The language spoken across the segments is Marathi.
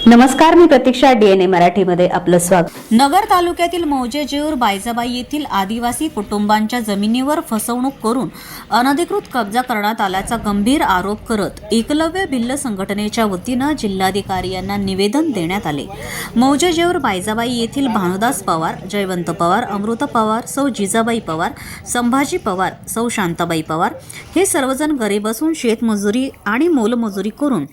नमस्कार, मी प्रतीक्षा. DNA मराठीमध्ये आपलं स्वागत. नगर तालुक्यातील मौजे जेऊर बायजाबाई येथील आदिवासी कुटुंबांच्या जमिनीवर फसवणूक करून अनधिकृत कब्जा करण्यात आल्याचा गंभीर आरोप करत एकलव्य भिल्ल संघटनेच्या वतीनं जिल्हाधिकारी यांना निवेदन देण्यात आले. मौजे जेऊर बायजाबाई येथील भानुदास पवार, जयवंत पवार, अमृता पवार, सौ जिजाबाई पवार, संभाजी पवार, सौ शांताबाई पवार हे सर्वजण गरीब असून शेतमजुरी आणि मोलमजुरी करून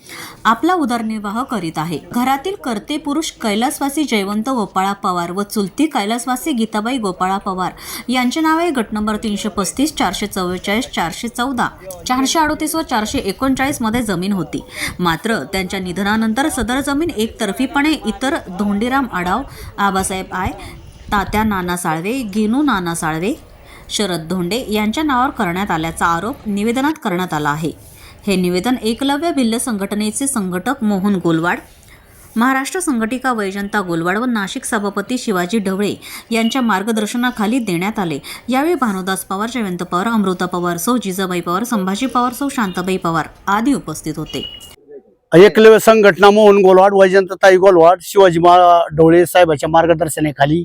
आपला उदरनिर्वाह करीत आहे. घरातील कर्ते पुरुष कैलासवासी जयवंत गोपाळा पवार व चुलती कैलासवासी गीताबाई गोपाळा पवार यांच्या नावे गट नंबर 335, 444, 414, 438 व 439 मध्ये जमीन होती. मात्र त्यांच्या निधनानंतर सदर जमीन एकतर्फीपणे इतर धोंडीराम आडाव, आबासाहेब आय, तात्या नाना साळवे, गिनू नाना साळवे, शरद धोंडे यांच्या नावावर करण्यात आल्याचा आरोप निवेदनात करण्यात आला आहे. हे निवेदन एकलव्य भिल्ल संघटनेचे संघटक मोहन गोलवाड, महाराष्ट्र संघटिका वैजंता गोलवाड व नाशिक सभापती शिवाजी ढवळे यांच्या मार्गदर्शनाखाली देण्यात आले. यावेळी भानुदास पवार, जयवंत पवार, अमृता पवार, सौ जिजाबाई पवार, संभाजी पवार, सौ शांताबाई पवार आदी उपस्थित होते. एकलव्य संघटना मोहन गोलवाड, वैजंताताई गोलवाड, शिवाजी ढवळे साहेबांच्या मार्गदर्शनाखाली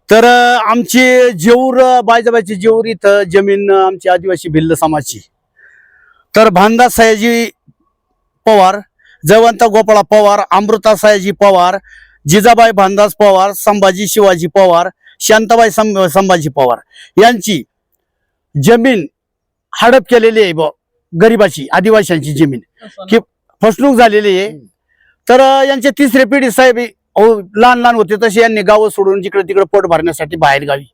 तर आमची जेऊर बायजाबाईची जेऊर इथं जमीन आमची आदिवासी भिल्ल समाजची. तर भानदास सयाजी पवार, जयवंत गोपाळा पवार, अमृता सयाजी पवार, जिजाबाई भानदास पवार, संभाजी शिवाजी पवार, शांताबाई संभाजी पवार यांची जमीन हडप केलेली आहे. गरिबाची आदिवासींची जमीन की फसवणूक झालेली आहे. तर यांचे तिसरे पिढी साहेब लहान लहान होते तसे यांनी गावं सोडून जिकडे तिकडे पोट भरण्यासाठी बाहेर गावी.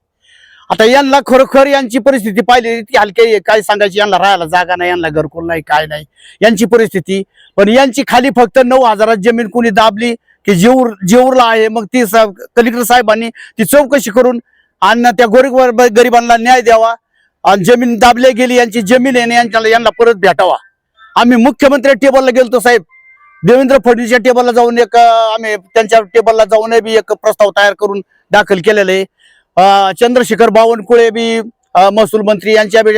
आता यांना खरोखर यांची परिस्थिती पाहिली इतकी हलकी आहे, काय सांगायची. यांना राहायला जागा नाही, यांना घरकुल नाही, काय नाही यांची परिस्थिती. पण यांची खाली फक्त 9,000 जमीन कुणी दाबली की जेऊरला आहे. मग ती कलेक्टर साहेबांनी ती चौकशी करून आणि त्या गरिबांना न्याय द्यावा. आणि जमीन दाबली गेली, यांची जमीन आहे यांना परत भेटावा. आम्ही मुख्यमंत्री टेबलला गेलतो साहेब, देवेंद्र फडणवीसच्या टेबलला जाऊन आम्ही त्यांच्या टेबलला जाऊन बी एक प्रस्ताव तयार करून दाखल केलेला आहे. चंद्रशेखर बावनकुळे बी महसूल मंत्री यांच्या बी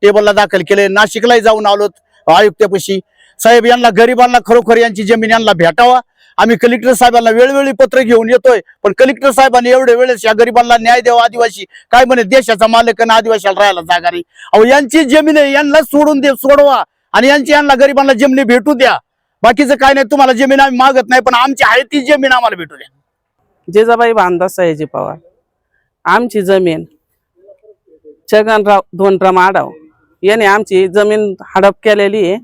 टेबलला दाखल केले. नाशिकलाही जाऊन आलो आयुक्तापाशी. साहेब यांना गरिबांना खरोखर यांची जमीन यांना भेटावा. आम्ही कलेक्टर साहेबांना वेळोवेळी पत्र घेऊन येतोय, पण कलेक्टर साहेबांनी एवढे वेळेस या गरिबांना न्याय द्यावा. आदिवासी काय म्हणे, देशाचा मालक आणि आदिवासीला राहायला जागा नाही. अहो यांची जमीन आहे, यांना सोडवा आणि यांना गरिबांना जमिनी भेटू द्या. बाकीचं काय नाही, तुम्हाला जमीन आम्ही मागत नाही, पण आमची आहे ती जमीन आम्हाला भेटू द्या. जिजाबाई भानदास सयाजी पवार आमची जमीन छगनराव धोंडराम आडाव याने आमची जमीन हडप केलेली आहे.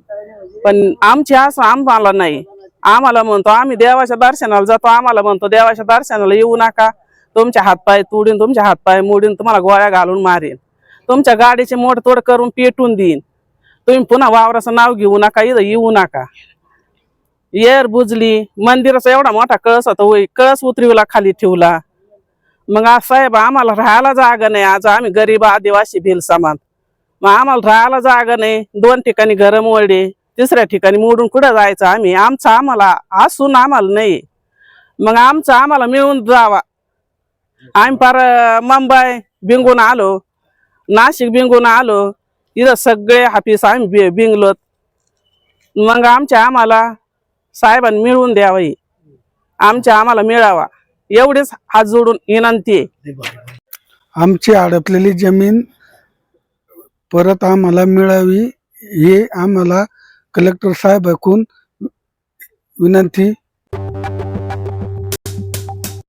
पण आमची असं आम्हाला नाही. आम्हाला म्हणतो आम्ही देवाच्या दर्शनाला जातो, आम्हाला म्हणतो देवाच्या दर्शनाला येऊ नका, तुमचे हातपाय तोडीन, तुमचे हातपाय मोडीन, तुम्हाला गोळ्या घालून मारेन, तुमच्या गाडीची मोडतोड करून पेटून देईन, तुम्ही पुन्हा वावराचं नाव घेऊ नका, इथं येऊ नका. येर बुजली, मंदिराचा एवढा मोठा कळस होता, कळस उतरविला, खाली ठेवला. मग साहेब आम्हाला राहायला जागा नाही. आज आम्ही गरीब आदिवासी भिल समाज, मग आम्हाला राहायला जागा नाही. 2 ठिकाणी घर मोडले, 3ऱ्या ठिकाणी मोडून कुठं जायचं आम्ही. आम्हाला असून आम्हाला नाही. मग आम्हाला मिळून जावा. आम्ही पार मुंबई बिंगून आलो, नाशिक बिंगून आलो, इथं सगळे हाफिस आम्ही बिंगलोत. मग आम्हाला साहेबांनी मिळवून द्यावी, आम्हाला मिळावा एवढेच हात जोडून विनंती आहे. आमची अडकलेली जमीन परत आम्हाला मिळावी हे आम्हाला कलेक्टर साहेबांकडून विनंती